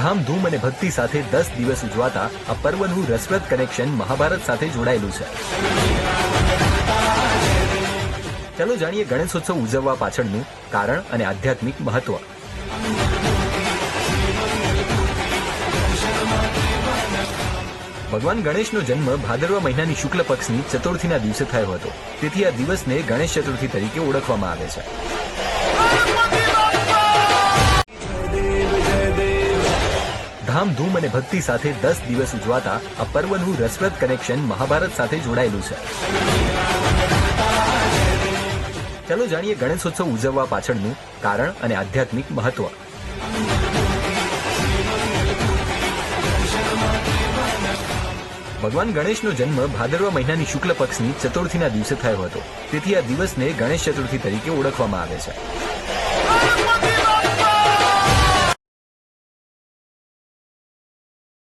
ધામધૂમ અને ભક્તિ સાથે 10 દિવસ ઉજવાતા આ પર્વનું રસપ્રદ કનેક્શન મહાભારત સાથે જોડાયેલું છે. ચાલો જાણીએ ગણેશોત્સવ ઉજવવા પાછળનું કારણ અને આધ્યાત્મિક મહત્વ. ભગવાન ગણેશનો જન્મ ભાદરવા મહિનાની શુક્લ પક્ષની ચતુર્થીના દિવસે થયો હતો. તેથી આ દિવસને ગણેશ ચતુર્થી તરીકે ઓળખવામાં આવે છે. ધામધૂમ અને ભક્તિ સાથે 10 દિવસ ઉજવાતા આ પર્વનું રસપ્રદ કનેક્શન મહાભારત સાથે જોડાયેલું છે. ચાલો જાણીએ ગણેશોત્સવ ઉજવવા પાછળનું કારણ અને આધ્યાત્મિક મહત્વ. ભગવાન ગણેશનો જન્મ ભાદરવા મહિનાની શુક્લ પક્ષની ચતુર્થીના દિવસે થયો હતો. તેથી આ દિવસને ગણેશ ચતુર્થી તરીકે ઓળખવામાં આવે છે.